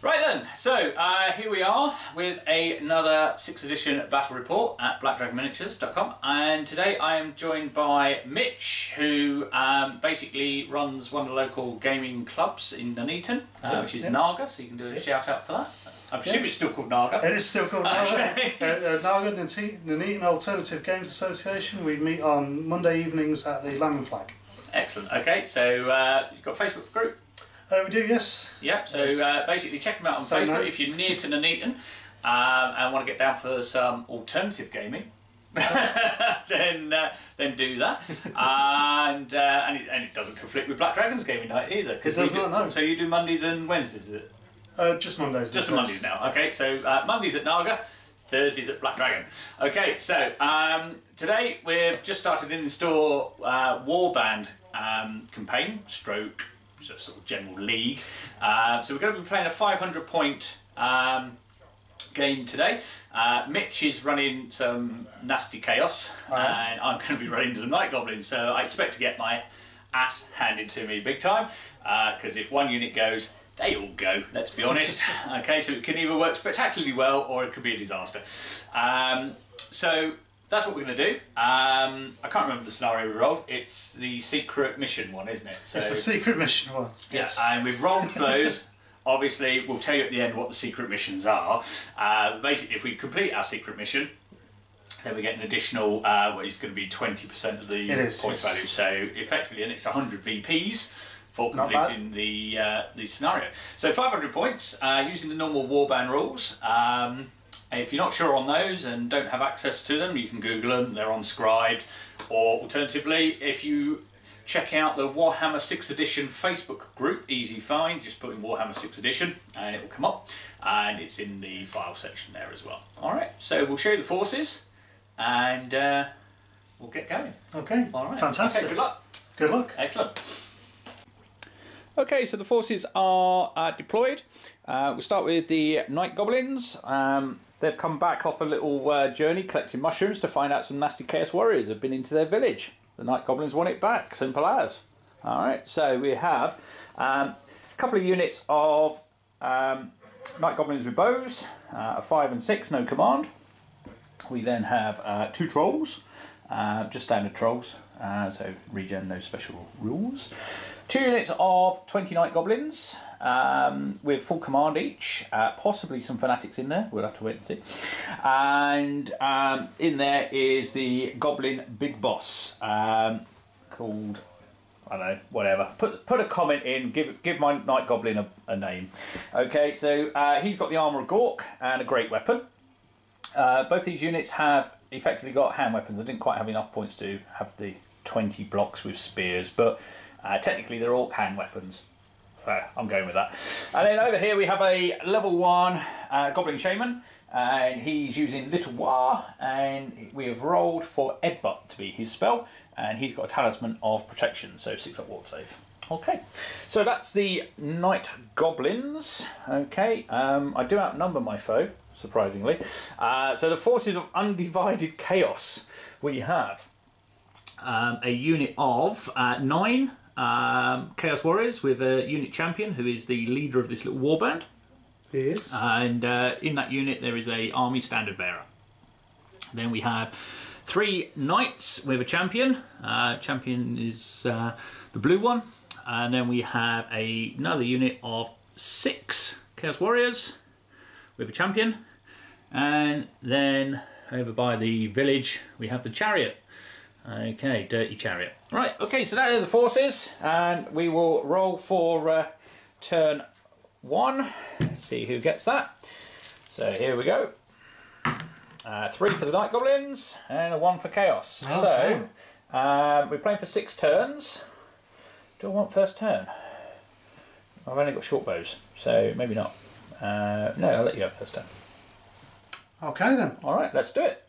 Right then, so here we are with another 6th edition battle report at blackdragonminiatures.com, and today I am joined by Mitch, who basically runs one of the local gaming clubs in Nuneaton, which is NAGA, so you can do a shout out for that. I presume it's still called NAGA. It is still called NAGA. NAGA, Nuneaton Alternative Games Association. We meet on Monday evenings at the Lamb and Flag. Excellent, okay, so you've got a Facebook group? We do, yes. Yep, so basically check them out on Facebook if you're near to Nuneaton and want to get down for some alternative gaming. then do that, and it doesn't conflict with Black Dragons gaming night either. It does not, no. So you do Mondays and Wednesdays, is it? Just Mondays. Just Mondays now. Okay, so Mondays at NAGA, Thursdays at Black Dragon. Okay, so today we've just started an in-store Warband campaign, stroke sort of general league. So we're going to be playing a 500-point game today. Mitch is running some nasty chaos, and I'm going to be running some Night Goblins. So I expect to get my ass handed to me big time, because if one unit goes, they all go, let's be honest. Okay, so it can either work spectacularly well or it could be a disaster. So that's what we're going to do. I can't remember the scenario we rolled. It's the secret mission one, isn't it? So, it's the secret mission one. Yes, and we've rolled those. Obviously, we'll tell you at the end what the secret missions are. Basically, if we complete our secret mission, then we get an additional, what is going to be 20% of the points value. So effectively an extra 100 VPs for completing the scenario. So 500 points using the normal Warband rules. If you're not sure on those and don't have access to them, you can Google them, they're on Scribed. Or alternatively, if you check out the Warhammer 6th edition Facebook group, easy find, just put in Warhammer 6th edition and it will come up, and it's in the file section there as well. Alright, so we'll show you the forces and we'll get going. Okay, alright, fantastic. Okay, good luck. Good luck. Excellent. Okay, so the forces are deployed. We'll start with the Night Goblins. They've come back off a little journey collecting mushrooms to find out some nasty Chaos Warriors have been into their village. The Night Goblins want it back, simple as. Alright, so we have a couple of units of Night Goblins with bows, a 5 and 6, no command. We then have 2 trolls, just standard trolls, so regen, no special rules. 2 units of 20 Night Goblins with full command each, possibly some fanatics in there, we'll have to wait and see. And in there is the Goblin Big Boss, called, I don't know, whatever. Put a comment in, give my Night Goblin a name. Okay, so he's got the Armour of Gork and a great weapon. Both these units have effectively got hand weapons. I didn't quite have enough points to have the 20 blocks with spears, but technically they're all hand weapons. So I'm going with that. And then over here we have a level 1 Goblin Shaman, and he's using Little War, and we have rolled for Edbutt to be his spell, and he's got a Talisman of Protection, so 6-up ward save. Okay, so that's the Night Goblins. Okay, I do outnumber my foe, surprisingly. So the forces of Undivided Chaos, we have a unit of 9 Chaos Warriors with a unit champion who is the leader of this little warband. He is. And in that unit there is a army standard bearer. Then we have 3 knights with a champion. Champion is the blue one. And then we have another unit of 6 Chaos Warriors with a champion. And then over by the village we have the chariot. Okay, dirty chariot. Right, okay, so that are the forces, and we will roll for turn 1. See who gets that. So here we go. 3 for the Night Goblins and a 1 for Chaos. Oh, so we're playing for 6 turns. Do I want first turn? I've only got short bows, so maybe not. No, I'll let you have first turn. Okay then. All right, let's do it.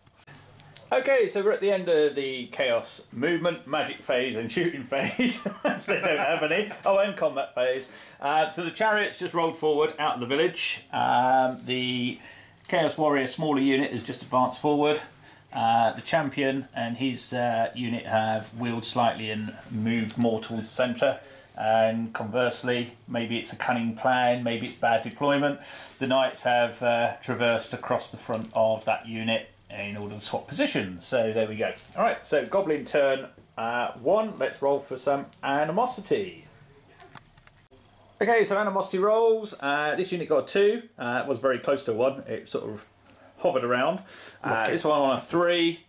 Okay, so we're at the end of the Chaos movement, magic phase and shooting phase, as they don't have any. Oh, and combat phase. So the chariot's just rolled forward out of the village. The Chaos Warrior smaller unit has just advanced forward. The champion and his unit have wheeled slightly and moved more towards the centre. and conversely, maybe it's a cunning plan, maybe it's bad deployment. The knights have traversed across the front of that unit in order to swap positions. So there we go. Alright, so Goblin turn 1. Let's roll for some animosity. Okay, so animosity rolls. This unit got a 2. It was very close to a 1. It sort of hovered around. This one on a 3.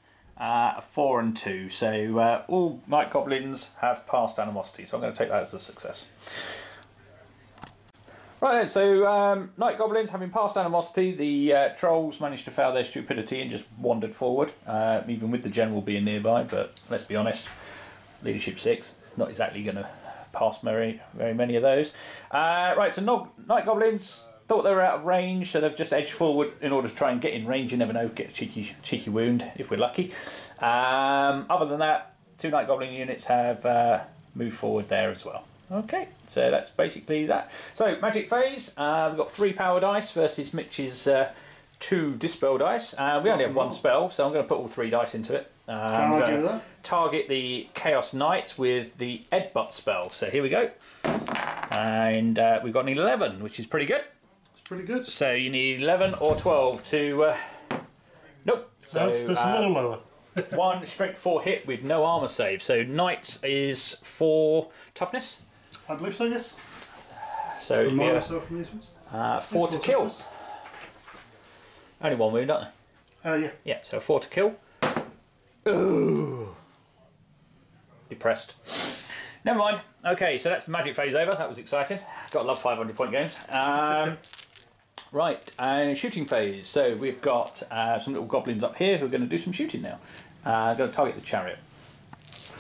A 4 and 2, so all Night Goblins have passed animosity, so I'm going to take that as a success. Right then, so Night Goblins having passed animosity, the trolls managed to fail their stupidity and just wandered forward, even with the general being nearby, but let's be honest, leadership 6, not exactly going to pass very many of those. Right, so Night Goblins thought they were out of range, so they've just edged forward in order to try and get in range. You never know, get a cheeky wound if we're lucky. Other than that, 2 Night Goblin units have moved forward there as well. Okay, so that's basically that. So, magic phase, we've got 3 power dice versus Mitch's 2 dispel dice. We only have 1 spell, so I'm going to put all 3 dice into it. I'm going to target the Chaos Knight with the Headbutt spell. So here we go. And we've got an 11, which is pretty good. Pretty good. So you need 11 or 12 to... nope. So, that's a little lower. 1 strength 4 hit with no armour save. So Knight is 4 toughness. I believe so, yes. So it'd be 4 to kill. Toughness. Only 1 wound, aren't they? Yeah. Yeah, so 4 to kill. Ooh. Depressed. Never mind. Okay, so that's the magic phase over. That was exciting. Got to love 500 point games. Right, and shooting phase. So we've got some little goblins up here who are going to do some shooting now. Going to target the chariot.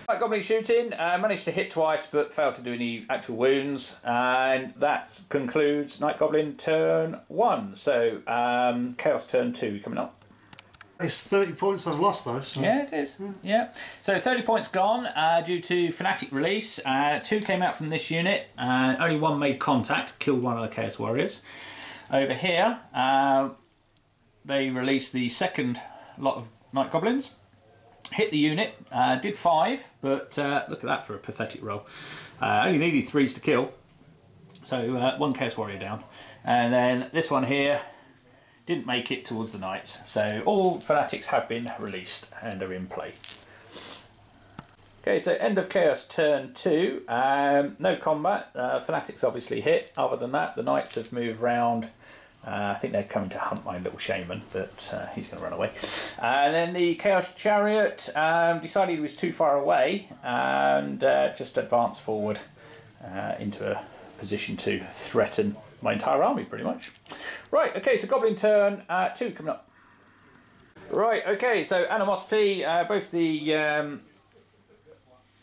Right, goblin shooting. Managed to hit twice but failed to do any actual wounds. And that concludes Night Goblin turn 1. So Chaos turn 2 coming up. It's 30 points I've lost though. So. Yeah, it is. Yeah. So 30 points gone due to Fanatic release. 2 came out from this unit. Only 1 made contact, killed 1 of the Chaos Warriors. Over here, they released the second lot of Night Goblins. Hit the unit, did 5, but look at that for a pathetic roll. Only needed 3s to kill. So 1 Chaos Warrior down. And then this one here didn't make it towards the Knights. So all Fanatics have been released and are in play. Okay, so end of Chaos turn 2. No combat. Fanatics obviously hit. Other than that, the Knights have moved round. I think they're coming to hunt my little shaman, but he's going to run away. And then the Chaos Chariot decided he was too far away and just advanced forward into a position to threaten my entire army, pretty much. Right, okay, so Goblin turn 2 coming up. Right, okay, so Animosity, both the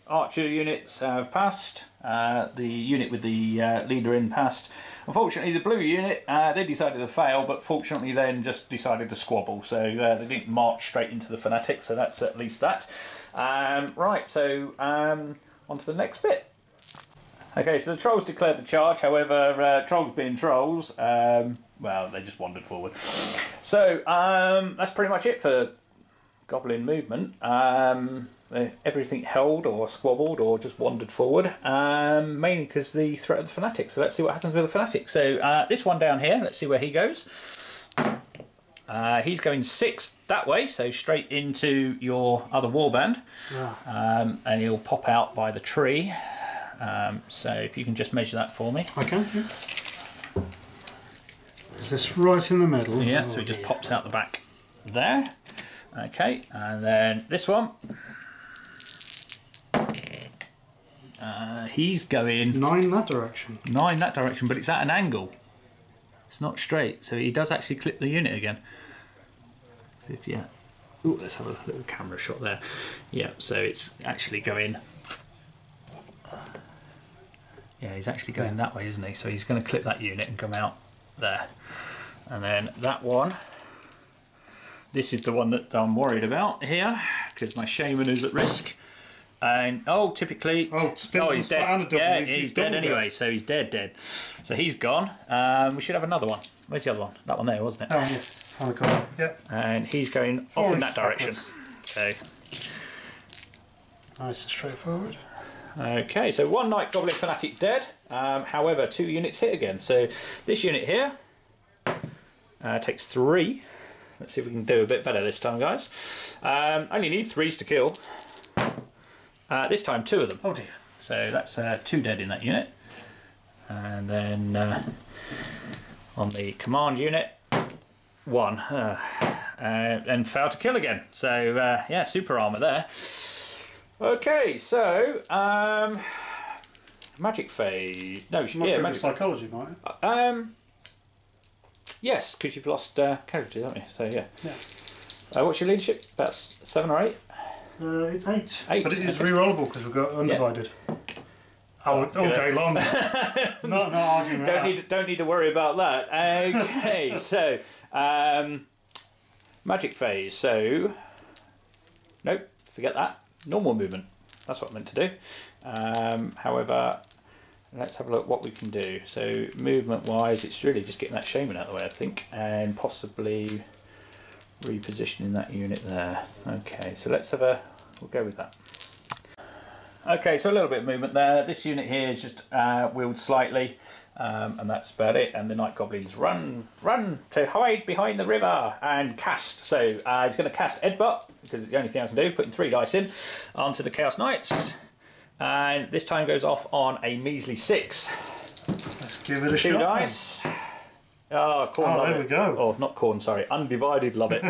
Archer units have passed. The unit with the leader in passed. Unfortunately, the blue unit, they decided to fail, but fortunately then just decided to squabble. So they didn't march straight into the Fanatic, so that's at least that. Right, so on to the next bit. Okay, so the Trolls declared the charge. However, Trolls being Trolls, well, they just wandered forward. So that's pretty much it for Goblin movement. Everything held or squabbled or just wandered forward, mainly because the threat of the Fanatics. So let's see what happens with the Fanatics. So this one down here, let's see where he goes. He's going 6 that way, so straight into your other warband. And he'll pop out by the tree. So if you can just measure that for me. Okay. Yeah. Is this right in the middle? Yeah, so he just pops out the back there. Okay, and then this one. He's going 9 that direction. 9 that direction, but it's at an angle. It's not straight, so he does actually clip the unit again. So if you, ooh, let's have a little camera shot there. Yeah, so it's actually going. Yeah, he's actually going that way, isn't he? So he's going to clip that unit and come out there. And then that one. This is the one that I'm worried about here, because my shaman is at risk. And typically, he's dead. Yeah, he's dead anyway. So he's dead. So he's gone. We should have another one. Where's the other one? That one there, wasn't it? Oh yes. Yeah. And he's going off in that direction. So nice and straightforward. Okay, so one Night Goblin Fanatic dead. However, 2 units hit again. So this unit here takes 3. Let's see if we can do a bit better this time, guys. Only need 3s to kill. This time 2 of them. Oh dear. So that's 2 dead in that unit. And then on the command unit, 1. And failed to kill again. So yeah, super armour there. Okay, so magic phase. No, yeah, magic psychology, might it? Yes, because you've lost casualties, haven't you? So yeah. What's your leadership? About 7 or 8? It's 8. 8. But it is re-rollable because we've got Undivided. Yeah. All day long. not arguing that. Don't need to worry about that. Okay, so magic phase. So nope, forget that. Normal movement. That's what I meant to do. However, let's have a look what we can do. So movement wise, it's really just getting that shaman out of the way, I think, and possibly repositioning that unit there. Okay, so let's have a, we'll go with that. Okay, so a little bit of movement there. This unit here is just wheeled slightly, and that's about it. And the Night Goblins run to hide behind the river and cast. So he's going to cast Headbutt, because it's the only thing I can do, putting 3 dice in onto the Chaos Knights. And this time goes off on a measly 6. Let's give it a 2 shot. 2 dice. Oh, Corn, love there it. we go. Oh, not Corn, sorry. Undivided, love it.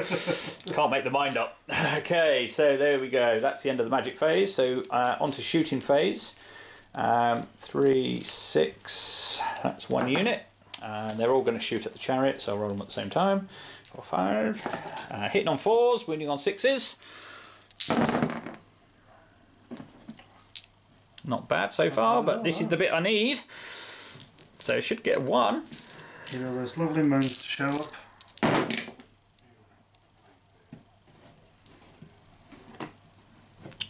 Can't make the mind up. Okay, so there we go. That's the end of the magic phase. So on to shooting phase. 3, 6. That's 1 unit. And they're all going to shoot at the chariot, so I'll roll them at the same time. 4, 5. Hitting on 4s, wounding on 6s. Not bad so far, but this is the bit I need. So should get 1. You know, those lovely moons to show up.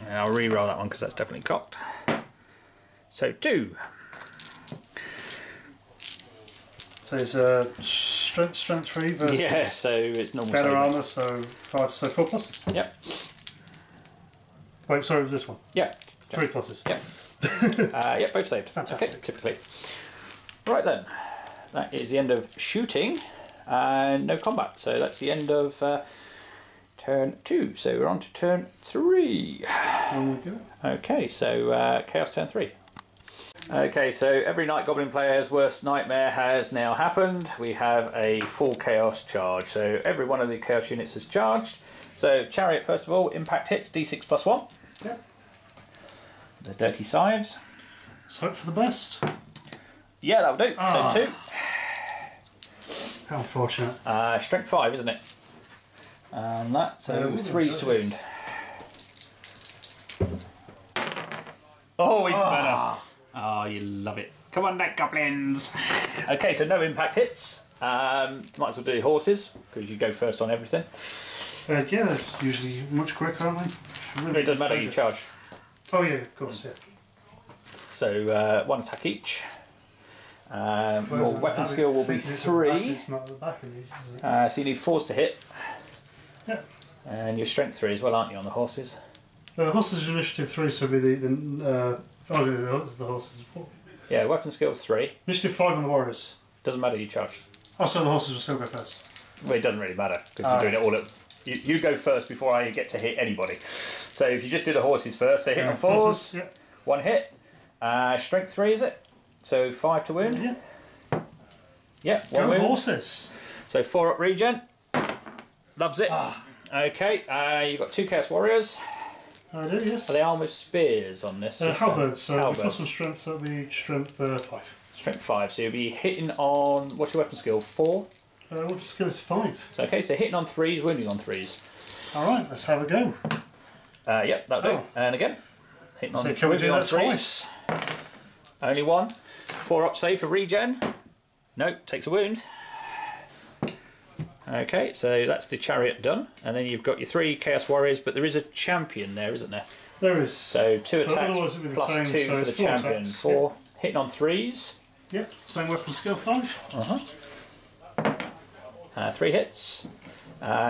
And I'll re-roll that one because that's definitely cocked. So 2. So it's strength 3 versus so it's normal. better armour, so 5, so 4 pluses. Yep. Wait, sorry, was this one? Yeah. 3 pluses. Yep. Yep, both saved. Fantastic. Okay, typically. Right then, that is the end of shooting and no combat. So that's the end of turn 2. So we're on to turn 3. On we go. Okay, so Chaos turn 3. Okay, so every Night Goblin player's worst nightmare has now happened. We have a full Chaos charge. So every one of the Chaos units is charged. So Chariot, first of all, impact hits, d6 plus 1. Yep. The dirty scythes. Let's hope for the best. Yeah, that'll do. So 2. How unfortunate. Strength 5, isn't it? And that, so 3s to wound. Oh, even better. Oh, you love it. Come on, Night Goblins. Okay, so no impact hits. Might as well do horses, because you go first on everything. Yeah, they're usually much quicker, aren't they? Really, it doesn't matter, you charge. Oh yeah, of course, yeah. So 1 attack each. Your weapon skill will be 3. It's not at the back of these, is it? So you need 4s to hit. Yeah. And your strength 3 as well, aren't you, on the horses? Horses initiative 3, so it'll be the horses. Yeah, weapon skill 3. Initiative 5 on the warriors. Doesn't matter, you charge. Oh, so the horses will still go first. Well, it doesn't really matter because you're doing it all at. You go first before I get to hit anybody. So if you just do the horses first, they hit on 4s. Horses, yeah. 1 hit. Strength 3 is it? So 5 to wound. Yeah. Yeah. 1 wound. Horses. So 4 up regen. Loves it. Okay. You've got 2 Chaos Warriors. I do, yes. Are they armed with spears on this? Halberds. So Halberds. plus 1 strength, so it'll be strength 5. Strength 5. So you'll be hitting on. What's your weapon skill? 4. Weapon skill is 5. So okay. So hitting on 3s, wounding on 3s. All right. Let's have a go. Yep. That'll do. And again. Hitting on. So can we do that 3s. twice? Only 1. 4 up save for regen. Nope, takes a wound. Okay, so that's the chariot done. And then you've got your 3 Chaos Warriors, but there is a champion there, isn't there? There is. So 2 attacks plus same, 2 so for the it's 4 champion. attacks, 4 hitting on 3s. Yep, same weapon skill 5. 3 hits.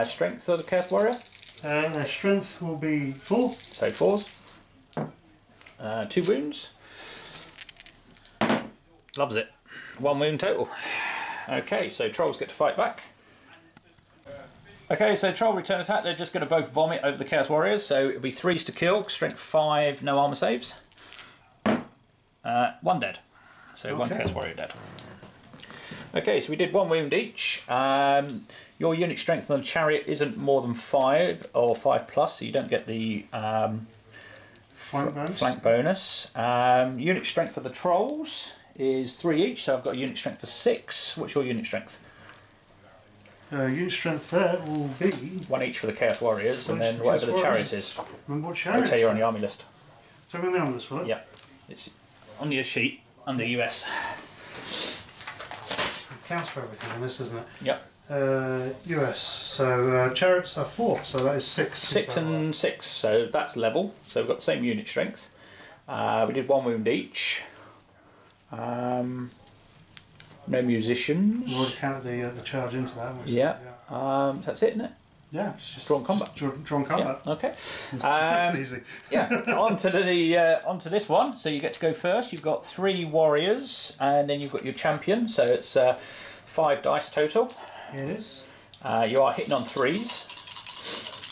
Strength of the Chaos Warrior. Their strength will be 4. So 4s. 2 wounds. Loves it. 1 wound total. Okay, so trolls get to fight back. Okay, so troll return attack, they're just going to both vomit over the Chaos Warriors, so it'll be 3s to kill, strength 5, no armour saves. 1 dead. So okay. 1 Chaos Warrior dead. Okay, so we did 1 wound each. Your unit strength on the chariot isn't more than 5 or 5 plus, so you don't get the flank bonus. Unit strength for the trolls is 3 each, so I've got a unit strength for 6. What's your unit strength? Unit strength there will be 1 each for the Chaos Warriors, and then whatever the chariot is. Remember what chariot? I'll tell you on the army list. So on the army list, will it? Yeah, it's on your sheet under US. It counts for everything in this, isn't it? Yep. US. So chariots are 4, so that is 6. 6 and 6, so that's level. So we've got the same unit strength. We did 1 wound each. No musicians. We'll count the charge into that. Yeah. That's it, isn't it? Yeah, it's just drawn combat. Just drawn combat. Yeah. Okay. That's easy. Yeah. Onto this one. So you get to go first. You've got 3 warriors, and then you've got your champion. So it's 5 dice total. It is. You are hitting on 3s.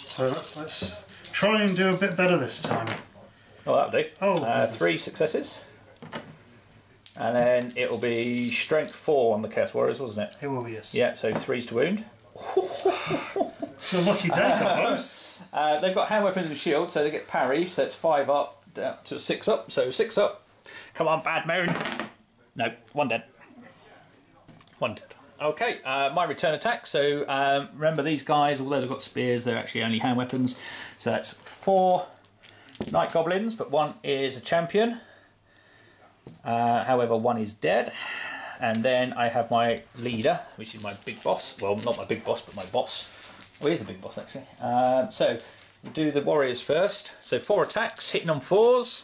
So let's try and do a bit better this time. Oh, that'll do. Oh. 3 successes. And then it'll be strength 4 on the Chaos Warriors, wasn't it? It will be, yes. Yeah, so 3s to wound. It's a lucky day, Goblins. They've got hand weapons and shield, so they get parry, so it's 5 up, down to 6 up, so 6 up. Come on, bad moon. No, 1 dead. 1 dead. Okay, my return attack. So remember these guys, although they've got spears, they're actually only hand weapons. So that's 4 Night Goblins, but 1 is a champion. However, 1 is dead. And then I have my leader, which is my big boss. Well, not my big boss, but my boss. Oh, he is a big boss, actually. So we'll do the warriors first. So 4 attacks, hitting on 4s.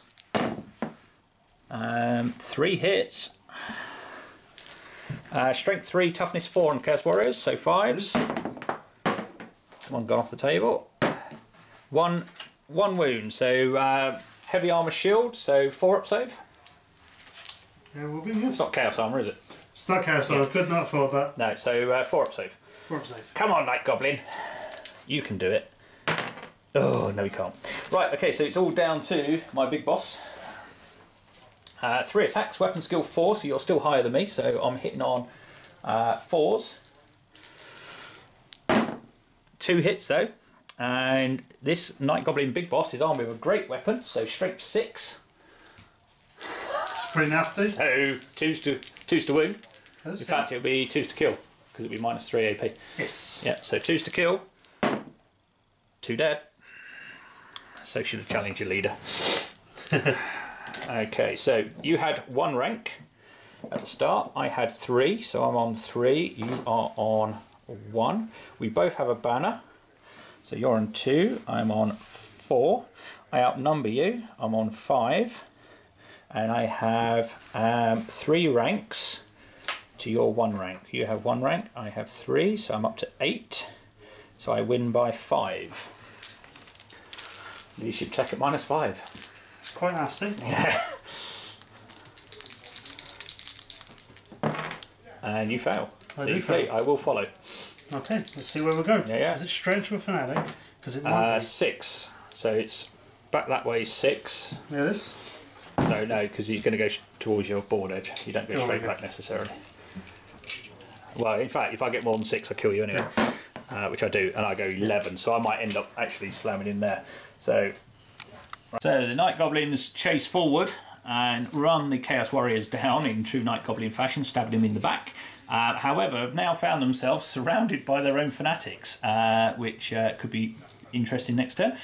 3 hits. Strength 3, toughness 4 on Chaos Warriors, so 5s. 1 gone off the table. 1 wound, so heavy armour shield, so 4 up save. Yeah, we'll be, yes. It's not Chaos Armour, is it? It's not Chaos Armour, could not afford that. No, so 4 up save. 4 up save. Come on, Night Goblin. You can do it. Oh, no, he can't. Right, okay, so it's all down to my big boss. 3 attacks, weapon skill 4, so you're still higher than me, so I'm hitting on 4s. 2 hits though, and this Night Goblin big boss is armed with a great weapon, so strength 6. It's pretty nasty. So 2s to wound. In fact, it'll be 2s to kill, because it'll be minus 3 AP. Yes. Yeah, so 2s to kill, 2 dead. So should have challenged your leader. Okay, so you had 1 rank at the start. I had 3, so I'm on 3. You are on 1. We both have a banner. So you're on 2. I'm on 4. I outnumber you. I'm on 5. And I have 3 ranks to your 1 rank. You have 1 rank. I have 3, so I'm up to 8. So I win by 5. Leadership check at minus 5. It's quite nasty. Yeah. And you fail. So you flee. I will follow. Okay, let's see where we're going. Yeah. Is it straight to a fanatic? Because it might be. 6. So it's back that way 6. It is? No, because he's going to go towards your board edge. You don't go straight back necessarily. Well, in fact, if I get more than 6, I'll kill you anyway. Which I do, and I go 11, so I might end up actually slamming in there. So the Night Goblins chase forward and run the Chaos Warriors down in true Night Goblin fashion, stabbing them in the back. However, have now found themselves surrounded by their own fanatics, which could be interesting next turn.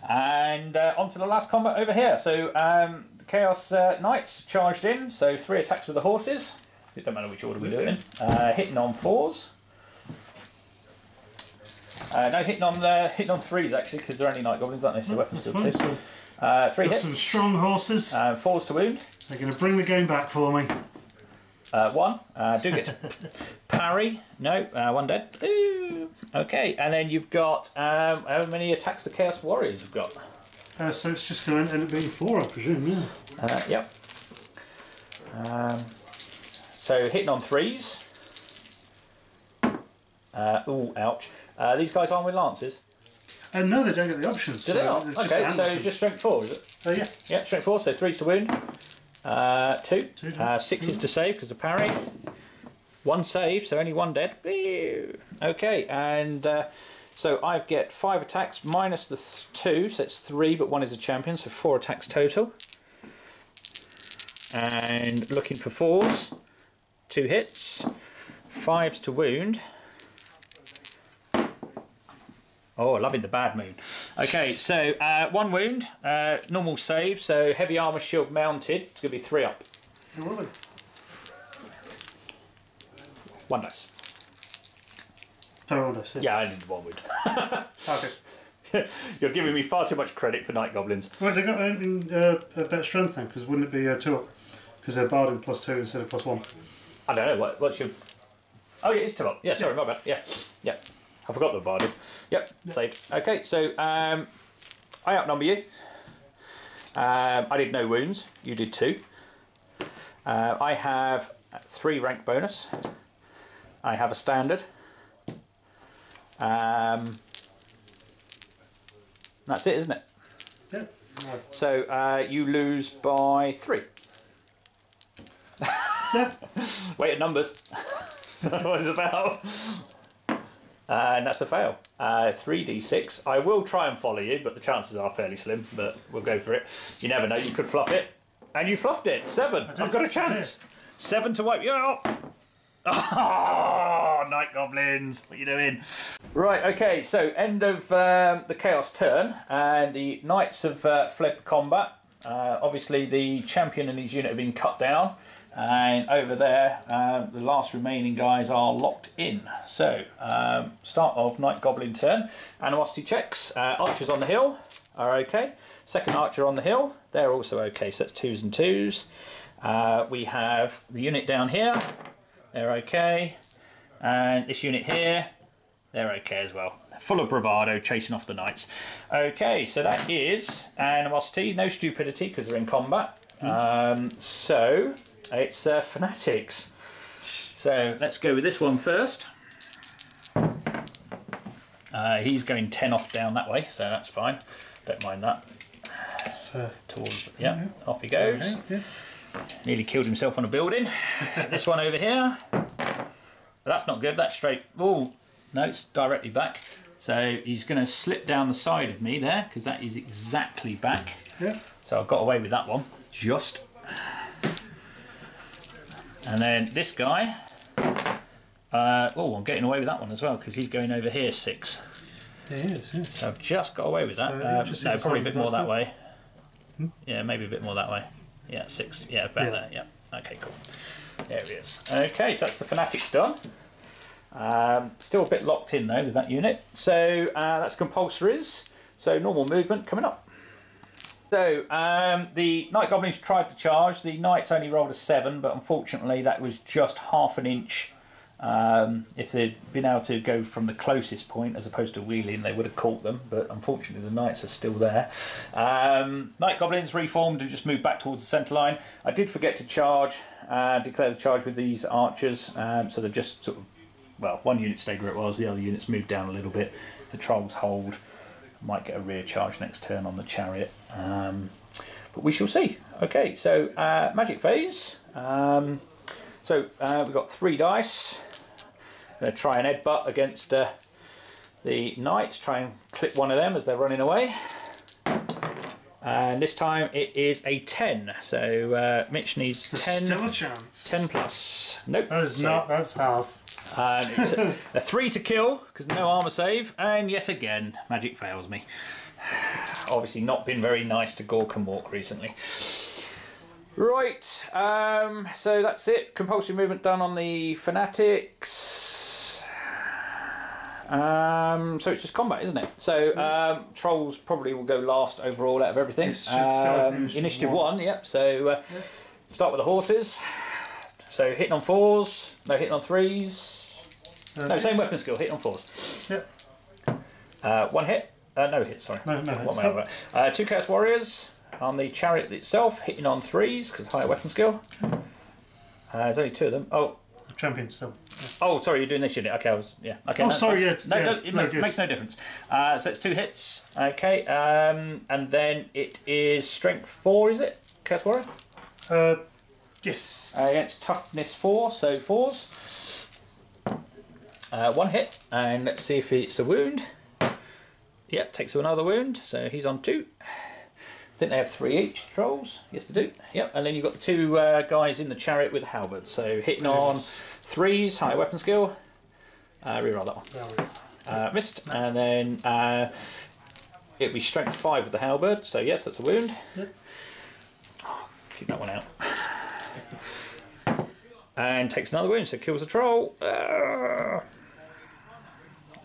And on to the last combat over here. So the Chaos Knights charged in, so 3 attacks with the horses. It don't matter which order we do it in. Hitting on 4s. No, hitting on 3s actually, because they're only Night Goblins, aren't they? So weapons still 2. 3 hits. Some strong horses. 4s to wound. They're going to bring the game back for me. 1. Do get to parry. No, 1 dead. Ooh. Okay, and then you've got how many attacks the Chaos Warriors have got? So it's just going to end up being 4, I presume, yeah. Yep. So hitting on 3s. Ooh, ouch. These guys aren't with lances? No, they don't get the options. Do they not? Okay, so just strength 4, is it? Yeah. Yeah, strength 4, so 3's to wound. 2. 6 is to save because of parry. 1 save, so only 1 dead. Okay, and so I get 5 attacks minus the 2, so it's 3, but 1 is a champion, so 4 attacks total. And looking for 4s, 2 hits, 5s to wound. Oh, loving the bad mood. Okay, so 1 wound, normal save, so heavy armour shield mounted. It's going to be 3 up. Who will it? 1 dice. Sorry, 1 dice. Yeah, I did 1 wound. Okay. You're giving me far too much credit for Night Goblins. Well, they got a better strength then, because wouldn't it be 2 up? Because they're barding +2 instead of +1. I don't know, what's your... Oh yeah, it's 2 up. Yeah, sorry, my bad. Yeah, yeah. I forgot the barding. Yep, saved. Okay, so I outnumber you. I did no wounds. You did 2. I have 3 rank bonus. I have a standard. That's it, isn't it? Yeah. So you lose by 3. Yeah. Weight of numbers. That's what it's about. And that's a fail. 3d6. I will try and follow you, but the chances are fairly slim, but we'll go for it. You never know, you could fluff it. And you fluffed it. 7. I've got a chance. 7 to wipe you out. Oh, Night Goblins, what are you doing? Right, okay, so end of the Chaos turn, and the Knights have fled the combat. Obviously the champion and his unit have been cut down, and over there the last remaining guys are locked in. So, start of Night Goblin turn. Animosity checks. Archers on the hill are okay. Second archer on the hill, they're also okay, so that's 2s and 2s. We have the unit down here. They're okay, and this unit here, they're okay as well. Full of bravado, chasing off the knights. Okay, so that is animosity, no stupidity because they're in combat. So it's fanatics. So let's go with this one first. He's going 10 off down that way, so that's fine. Don't mind that. Towards, yeah, off he goes. Yeah. Nearly killed himself on a building. This one over here. That's not good, that's straight. Oh, no, it's directly back. So he's going to slip down the side of me there, because that is exactly back. Yeah. So I got away with that one, just. And then this guy. Oh, I'm getting away with that one as well, because he's going over here 6. He is, yeah. So I've just got away with that. No, probably a bit more that way. Yeah, maybe a bit more that way. Yeah, 6. Yeah, about there. Yeah. Okay, cool. There he is. Okay, so that's the Fanatics done. Still a bit locked in though with that unit. So that's compulsories. So normal movement coming up. So the Night Goblins tried to charge. The Knights only rolled a 7, but unfortunately that was just half an inch. If they'd been able to go from the closest point as opposed to wheeling, they would have caught them, but unfortunately the Knights are still there. Night Goblins reformed and just moved back towards the centre line. I did forget to charge, declare the charge with these archers, so they've just sort of, well, one unit stayed where it was, the other units moved down a little bit. The trolls hold. Might get a rear charge next turn on the chariot, but we shall see. Okay, so magic phase. So we've got 3 dice. I'm going to try and headbutt against the knights, try and clip one of them as they're running away. And this time it is a 10, so Mitch needs 10. Still a chance. 10 plus. Nope. That is not, that's half. It's a 3 to kill, because no armour save, and yes again, magic fails me. Obviously not been very nice to Gork and Mork recently. Right, so that's it. Compulsory movement done on the Fanatics. So it's just combat, isn't it? So Trolls probably will go last overall out of everything. Initiative 1, yep. So start with the horses. So hitting on 4s, no hitting on 3s. No, same weapon skill, hitting on 4s. Yep. 1 hit, No hits, sorry. No hits. What am I about? 2 Chaos Warriors on the chariot itself, hitting on 3s because higher weapon skill. There's only 2 of them. Oh, champion still. Yeah. Oh, sorry, you're doing this unit. Okay, Okay. Oh, sorry. Yeah. No, yeah, it makes no difference. So it's 2 hits. Okay. And then it is strength 4, is it? Chaos Warrior. Yes. Against toughness 4, so 4s. 1 hit, and let's see if it's a wound. Yep, takes another wound, so he's on 2. I think they have 3 each, trolls. Yes, they do. Yep, and then you've got the 2 guys in the chariot with halberds. So hitting on 3s, high weapon skill. Reroll that one. Missed, and then it'll be strength 5 with the halberd. So yes, that's a wound. Yep. Oh, keep that one out. And takes another wound, so kills a troll.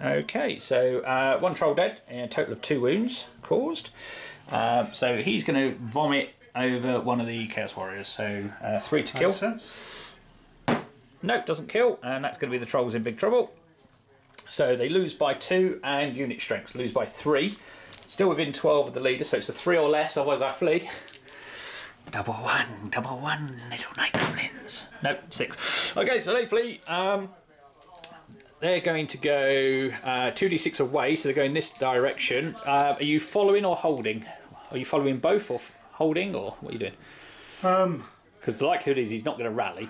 Okay, so 1 troll dead, and a total of 2 wounds caused. So he's going to vomit over one of the Chaos Warriors, so 3 to kill. Makes sense. Nope, doesn't kill, and that's going to be the trolls in big trouble. So they lose by 2, and unit strengths lose by 3. Still within 12 of the leader, so it's a 3 or less, otherwise I flee. Double one, little night goblins. Nope, 6. Okay, so they flee. They're going to go 2d6 away, so they're going this direction. Are you following or holding? Are you following both or holding, or what are you doing? Because the likelihood is he's not going to rally.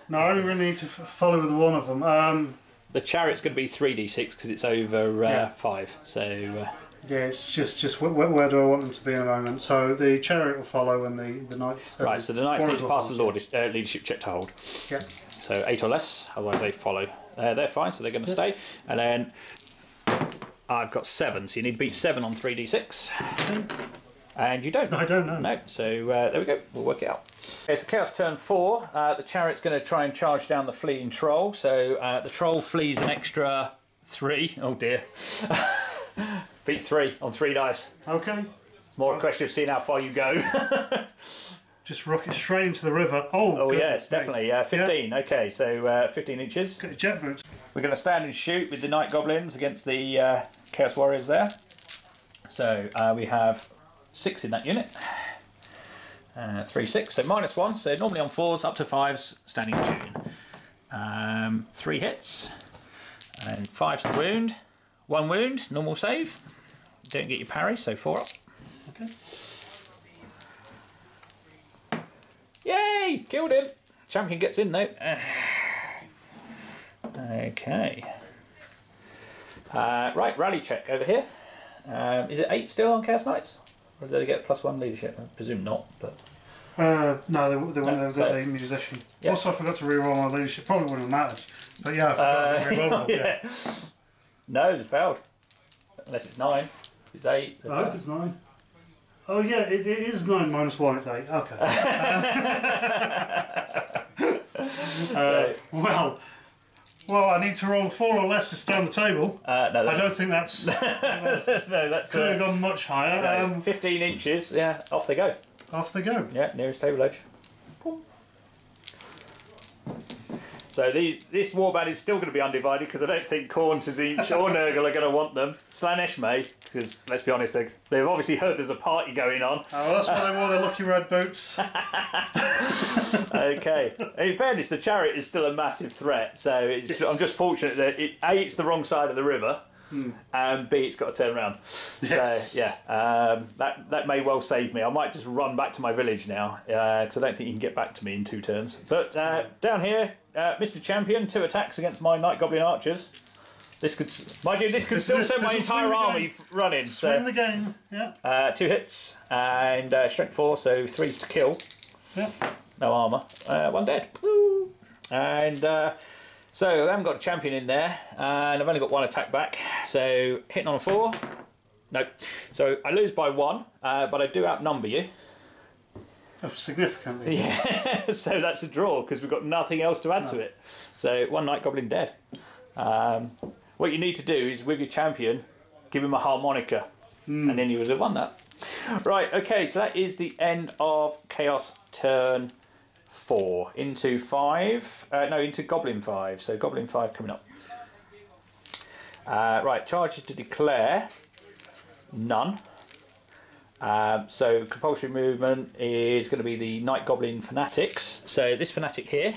No, I only really need to follow with one of them. The chariot's going to be 3d6 because it's over 5. So yeah, it's just where do I want them to be in a moment? So the chariot will follow, and the knights. Right, so the knights need to pass the leadership check to hold. Yeah. So 8 or less, otherwise they follow. They're fine, so they're going to stay. And then I've got 7, so you need to beat 7 on 3d6. And you don't. I don't know. No, so there we go, we'll work it out. Okay, so Chaos turn 4. The chariot's going to try and charge down the fleeing troll. So the troll flees an extra 3. Oh dear. Beat 3 on 3 dice. Okay. It's more a question of seeing how far you go. Just rocket straight into the river. Oh yes, definitely. 15. Yeah. Okay, so 15 inches. Got your jet boots. We're going to stand and shoot with the Night Goblins against the Chaos Warriors there. So we have 6 in that unit. 3, 6, so -1. So normally on 4s, up to 5s, standing and shooting. 3 hits, and 5's the wound. 1 wound, normal save. Don't get your parry, so 4 up. Okay. Yay! Killed him! Champion gets in though. Okay. Right, rally check over here. Is it 8 still on Chaos Knights? Or did they get +1 leadership? I presume not, but... no, they got the musician. Yep. Also, I forgot to reroll my leadership. Probably wouldn't have mattered. But yeah, I forgot to reroll them. Yeah. No, they failed. Unless it's 9. It's 8. I hope it's 9. Oh yeah, it is 9 - 1, it's 8. Okay. Well, I need to roll 4 or less to stay on the table. No, I don't think that's... no, that's... Could have gone much higher. 15 inches, yeah, off they go. Off they go. Yeah, nearest table edge. Boom. So this warband is still going to be undivided because I don't think Khorne, Tzeentch or Nurgle are going to want them. Slanesh may, because let's be honest, they've obviously heard there's a party going on. Oh, well, that's why they wore their lucky red boots. Okay. In fairness, the chariot is still a massive threat, so I'm just fortunate that A, it's the wrong side of the river, and B, it's got to turn around. Yes. So, yeah, that may well save me. I might just run back to my village now, because I don't think you can get back to me in 2 turns. But down here, Mr. Champion, 2 attacks against my Night Goblin archers. This could, mind you, this could still send my entire army running. Swing the game, yeah. 2 hits and strength 4, so 3's to kill. Yeah. No armour. 1 dead. Woo! And so I haven't got a champion in there, and I've only got 1 attack back. So hitting on a 4. Nope. So I lose by 1, but I do outnumber you. Oh, significantly. Yeah. So that's a draw because we've got nothing else to add to it. So 1 Night Goblin dead. What you need to do is with your champion, give him a harmonica, and then you would have won that. Right. Okay. So that is the end of Chaos turn 4 into 5. No, into Goblin 5. So Goblin 5 coming up. Right, charges to declare, none. So compulsory movement is going to be the Night Goblin Fanatics. So this Fanatic here,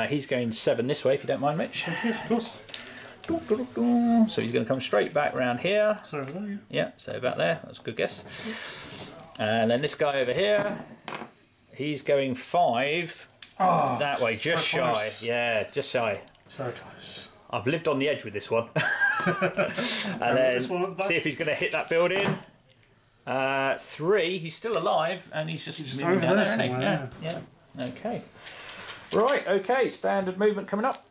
he's going 7 this way, if you don't mind, Mitch. Yeah, of course. So he's going to come straight back round here. Sorry about that, yeah. Yeah, so about there. That's a good guess. And then this guy over here, he's going 5 that way, just so shy. close. Yeah, just shy. So close. I've lived on the edge with this one. And then this one at the back. see if he's going to hit that building. 3, he's still alive, and he's just moving over down there isn't he? somewhere, Yeah. Okay. Right. Okay. Standard movement coming up.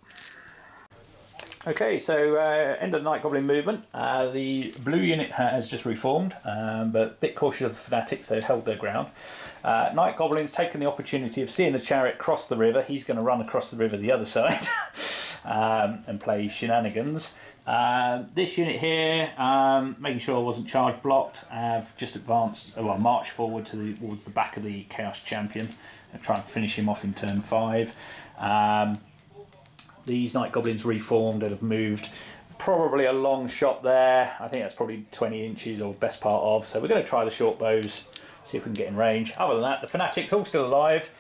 Okay. So end of the Night Goblin movement. The blue unit has just reformed, but a bit cautious of the Fanatics, so held their ground. Night Goblin's taken the opportunity of seeing the chariot cross the river. He's going to run across the river the other side. And play shenanigans. This unit here, making sure I wasn't charge blocked, I've just advanced, marched forward towards the back of the Chaos Champion and try and finish him off in turn 5. These Night Goblins reformed and have moved probably a long shot there. I think that's probably 20 inches or best part of. So we're going to try the short bows, see if we can get in range. Other than that, the Fanatics all still alive.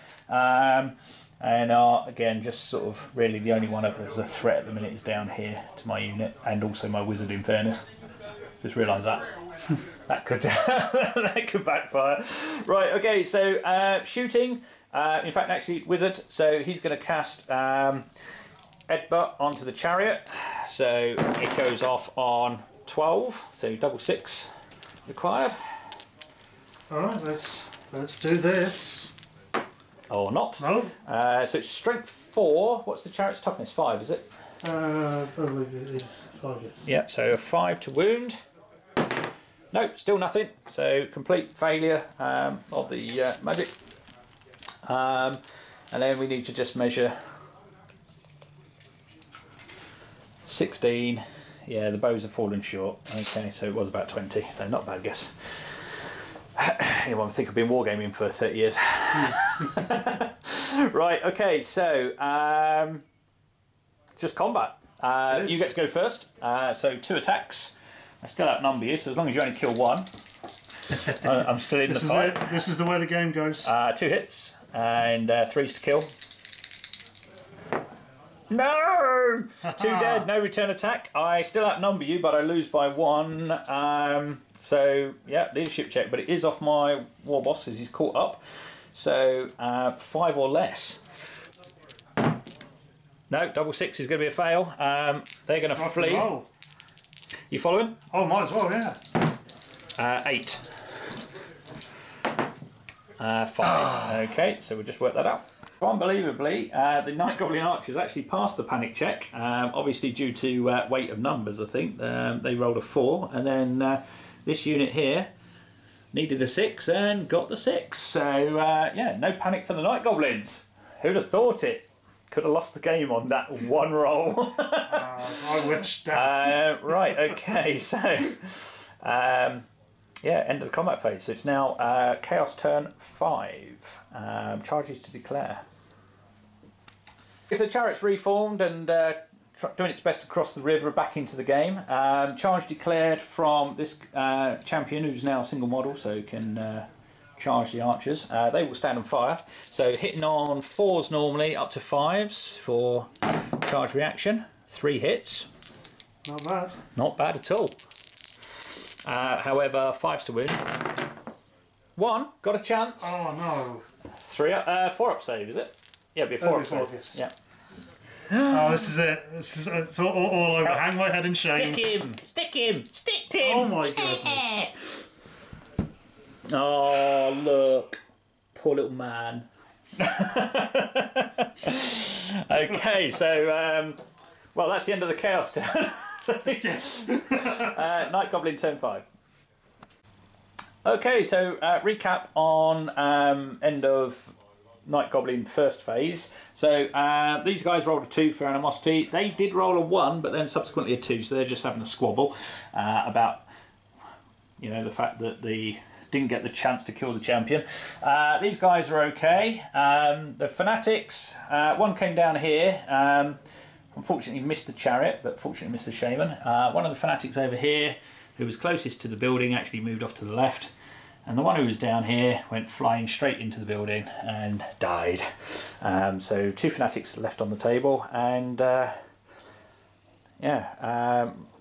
And are, again, just sort of really the only one as a threat at the minute is down here to my unit, and also my wizard, in fairness. Just realised that. That could that could backfire. Right, okay, so shooting. In fact, actually, wizard. So he's going to cast Edbutt onto the chariot. So it goes off on 12, so double 6 required. Alright, let's do this. Or not. No. So it's strength 4. What's the chariot's toughness? 5, is it? Probably it is 5, yes. Yeah, so a 5 to wound. No, still nothing. So complete failure of the magic. And then we need to just measure 16. Yeah, the bows have fallen short. Okay, so it was about 20, so not a bad guess. Anyone would think I've been wargaming for 30 years. Right, okay, so just combat. You get to go first. So 2 attacks. I still outnumber you, so as long as you only kill 1, I'm still in the fight. This is the way the game goes. 2 hits and 3s to kill. No! 2 dead, no return attack. I still outnumber you, but I lose by 1. So, yeah, leadership check, but it is off my war boss as he's caught up. So, 5 or less. No, double 6 is going to be a fail. They're going to flee. Roll. You following? Oh, might as well, yeah. 8. 5. Okay, so we'll just work that out. Unbelievably, the Night Goblin Archers actually passed the panic check, obviously due to weight of numbers, I think. They rolled a 4, and then this unit here needed a 6 and got the 6. So, yeah, no panic for the Night Goblins. Who'd have thought it? Could have lost the game on that one roll. I wish that. Right, okay, so yeah, end of the combat phase. So it's now Chaos turn 5. Charges to declare. So the chariot's reformed and doing its best to cross the river back into the game. Charge declared from this champion, who's now a single model, so can charge the archers. They will stand and fire. So hitting on 4s normally, up to 5s for charge reaction. 3 hits. Not bad. Not bad at all. However, 5s to wound. 1, got a chance. Oh no. 3 up, 4 up save, is it? Yeah, it'll be a 4 up save. Yes. Yeah. Oh, this is it. This is it's all over. Hang my head in shame. Stick him! Stick him! Stick him! Oh my goodness. Oh, look. Poor little man. Okay, so, well, that's the end of the Chaos turn. Yes. Night Goblin turn 5. Okay, so recap on end of Night Goblin first phase. So these guys rolled a 2 for animosity. They did roll a 1, but then subsequently a 2, so they're just having a squabble about, you know, the fact that they didn't get the chance to kill the champion. These guys are okay. The Fanatics, 1 came down here. unfortunately missed the chariot, but fortunately missed the shaman. One of the fanatics over here, who was closest to the building, actually moved off to the left. And the one who was down here went flying straight into the building and died. So 2 fanatics left on the table, and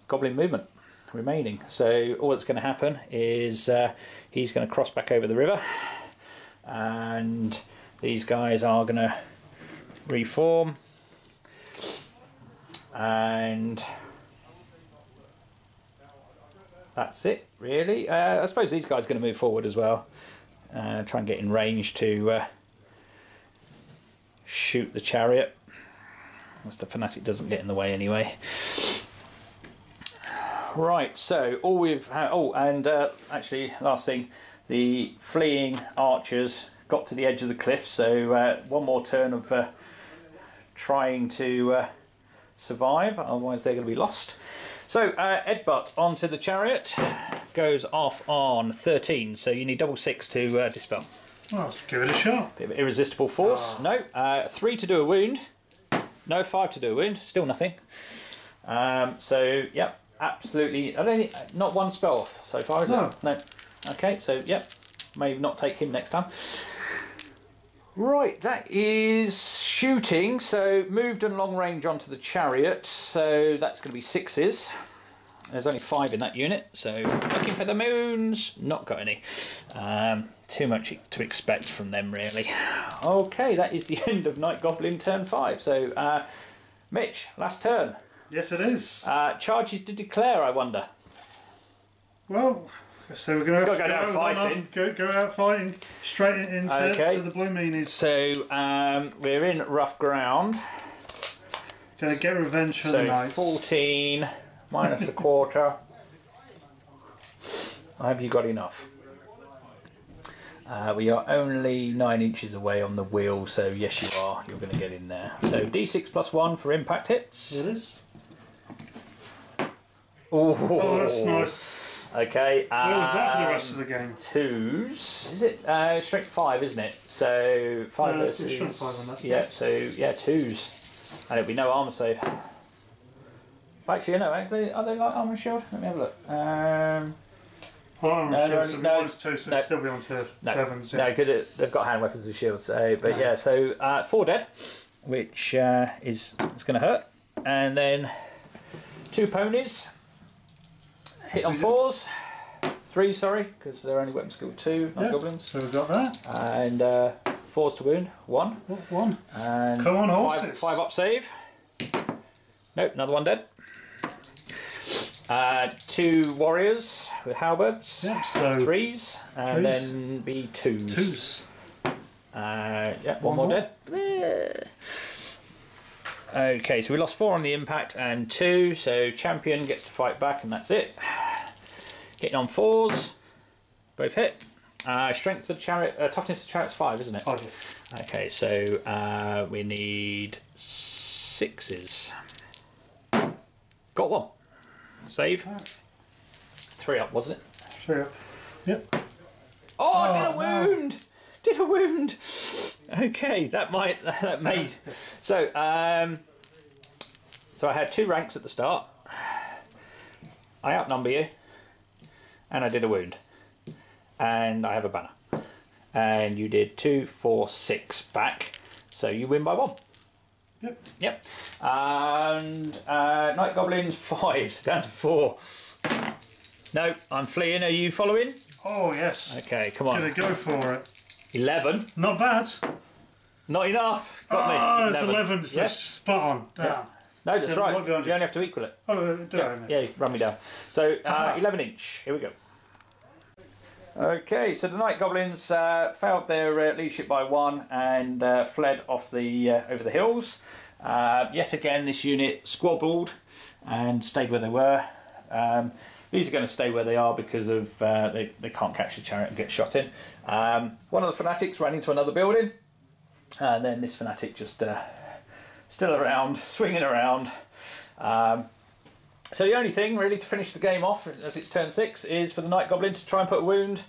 goblin movement remaining. So all that's going to happen is he's going to cross back over the river, and these guys are going to reform, and that's it really. I suppose these guys are going to move forward as well, try and get in range to shoot the chariot, as the fanatic doesn't get in the way anyway. Right, so all we've had, actually last thing, the fleeing archers got to the edge of the cliff, so one more turn of trying to survive, otherwise they're going to be lost. So Edbutt onto the chariot, goes off on 13, so you need double 6 to dispel. Well, let's give it a shot. Bit of irresistible force. No, 3 to do a wound. No, 5 to do a wound. Still nothing. So yep, absolutely. I don't need, not one spell off so far, is it? No. Okay, so yep, may not take him next time. Right, that is shooting. So moved and long range onto the chariot. So that's going to be 6s. There's only 5 in that unit. So looking for the moons. Not got any. Too much to expect from them, really. Okay, that is the end of Night Goblin turn 5. So, Mitch, last turn. Yes, it is. Charges to declare, I wonder. Well, so we're going to have to go out fighting. Go out fighting straight into the blue meanies. So, we're in rough ground. Going to get revenge for the knights. 14 minus a quarter. Have you got enough? We are only 9 inches away on the wheel, so yes you are. You're going to get in there. So D6 plus 1 for impact hits. It is. Oh, that's nice. Okay. What was that for the rest of the game? 2s. Is it strength 5, isn't it? So 5 versus. Strength 5 on that. Yeah. So yeah, 2s, and it'll be no armor save. Actually, no. Actually, are they like armor shield? Let me have a look. Minus 2, so it'll still be on to 7s. No, because they've got hand weapons and shields. So, but yeah, so 4 dead, which is going to hurt, and then 2 ponies hit on 4s, 3 sorry, because they're only weapon skill 2, not goblins. So we've got that, and 4s to wound 1. 1. And come on, horses. 5 up save. Nope, another 1 dead. 2 warriors with halberds, yep, so 3s, and then be 2s. Yeah, 1 more dead. Okay, so we lost 4 on the impact and 2, so champion gets to fight back, and that's it. Hitting on 4s, both hit. Strength for the chariot, toughness of the chariot's 5, isn't it? 5, yes. Okay, so we need 6s. Got 1. Save. 3 up, wasn't it? 3 up. Yep. Oh, did a wound! No. Did a wound! Okay, that made. So, so I had 2 ranks at the start. I outnumber you, and I did a wound, and I have a banner, and you did 2, 4, 6 back. So you win by 1. Yep. Yep. And Night Goblins 5s down to 4. No, I'm fleeing. Are you following? Oh yes. Okay, come on. Gonna go for it. 11. Not bad. Not enough. Got me. It's 11. So yep. Spot on. Yeah. No, that's right. You only have to equal it. Oh, yeah, run me down. So 11 inch. Here we go. Okay, so the Night Goblins failed their leadership by 1 and fled off the over the hills. Yet again, this unit squabbled and stayed where they were. These are going to stay where they are because of they can't catch the chariot and get shot in. One of the fanatics ran into another building, and then this fanatic just still around, swinging around. So the only thing really to finish the game off, as it's turn 6, is for the Night Goblin to try and put a wound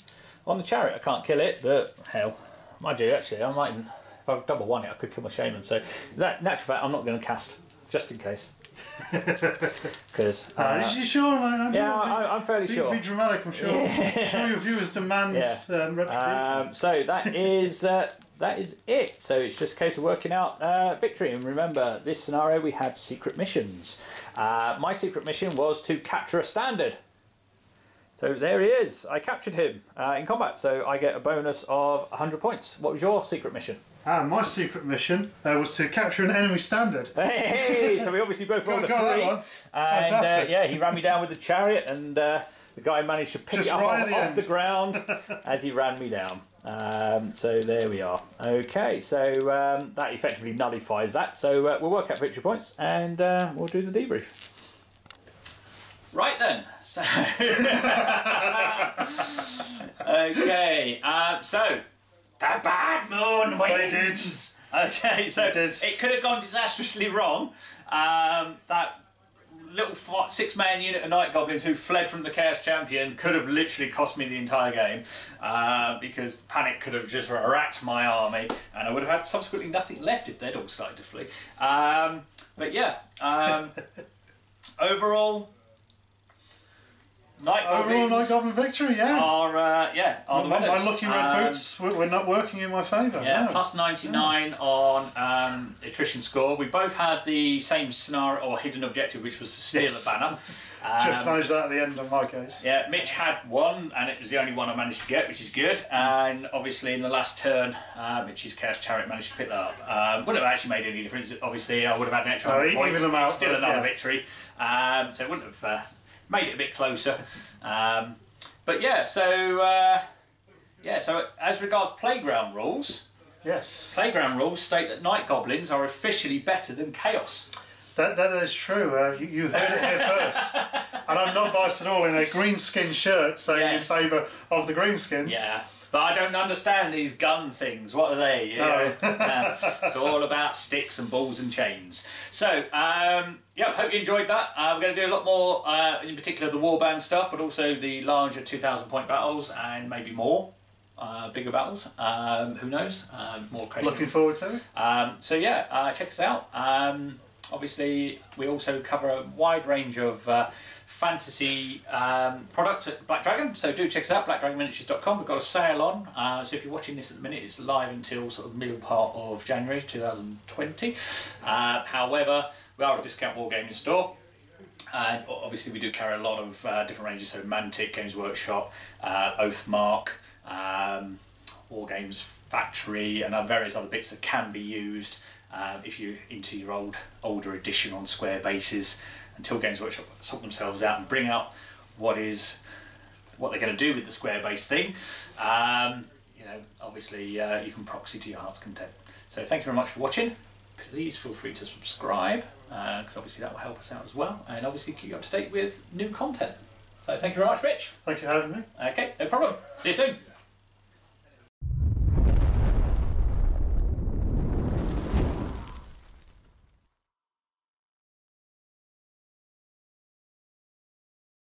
on the chariot. I can't kill it, but hell, I do actually. I might even, if I've double 1 it, I could kill my shaman. So that, in actual fact, I'm not going to cast just in case. Because are you sure? Yeah, I'm fairly sure. Be dramatic, I'm sure. I'm sure your viewers demand retribution. So that is it. So it's just a case of working out victory. And remember, this scenario we had secret missions. My secret mission was to capture a standard. So there he is. I captured him in combat. So I get a bonus of 100 points. What was your secret mission? My secret mission was to capture an enemy standard. Hey! So we obviously both rolled a 3. And Fantastic. yeah, he ran me down with the chariot, and the guy managed to pick it up off the ground as he ran me down. So there we are. Okay, so that effectively nullifies that. So we'll work out victory points, and we'll do the debrief. Right then. So okay. So the bad moon wins. Okay, so it could have gone disastrously wrong. That little 6-man unit of Night Goblins who fled from the Chaos Champion could have literally cost me the entire game, because panic could have just racked my army, and I would have had subsequently nothing left if they'd all started to flee. But yeah, overall. Night Goblin victory, yeah. Are the winners. My lucky red boots were not working in my favour. Yeah, no. Plus 99 on attrition score. We both had the same scenario or hidden objective, which was to steal a banner. Just managed that at the end of my case. Yeah, Mitch had one, and it was the only one I managed to get, which is good. And obviously, in the last turn, Mitch's Chaos Chariot managed to pick that up. Wouldn't have actually made any difference. Obviously, I would have had an extra 100 points. Even out, still another victory. So it wouldn't have made it a bit closer. But yeah, so as regards playground rules, playground rules state that Night Goblins are officially better than Chaos. That is true. You heard it here first. And I'm not biased at all in a greenskin shirt saying in favour of the greenskins. Yeah. But I don't understand these gun things. What are they? It's all about sticks and balls and chains. So, yeah, hope you enjoyed that. We're going to do a lot more, in particular the Warband stuff, but also the larger 2,000-point battles and maybe more bigger battles. Who knows? More crazy. Looking forward to it. So yeah, check us out. Obviously, we also cover a wide range of fantasy products at Black Dragon, so do check us out, blackdragonminiatures.com. We've got a sale on, so if you're watching this at the minute, it's live until sort of middle part of January 2020. However, we are a discount wargaming store, and obviously we do carry a lot of different ranges, so Mantic, Games Workshop, Oathmark, Wargames Factory, and various other bits that can be used if you're into your older edition on square bases, until Games Workshop sort themselves out and bring out what they're going to do with the square base thing. You know, obviously you can proxy to your heart's content. So thank you very much for watching. Please feel free to subscribe, because obviously that will help us out as well, and obviously keep you up to date with new content. So thank you very much, Rich. Thank you for having me. Okay, no problem. See you soon.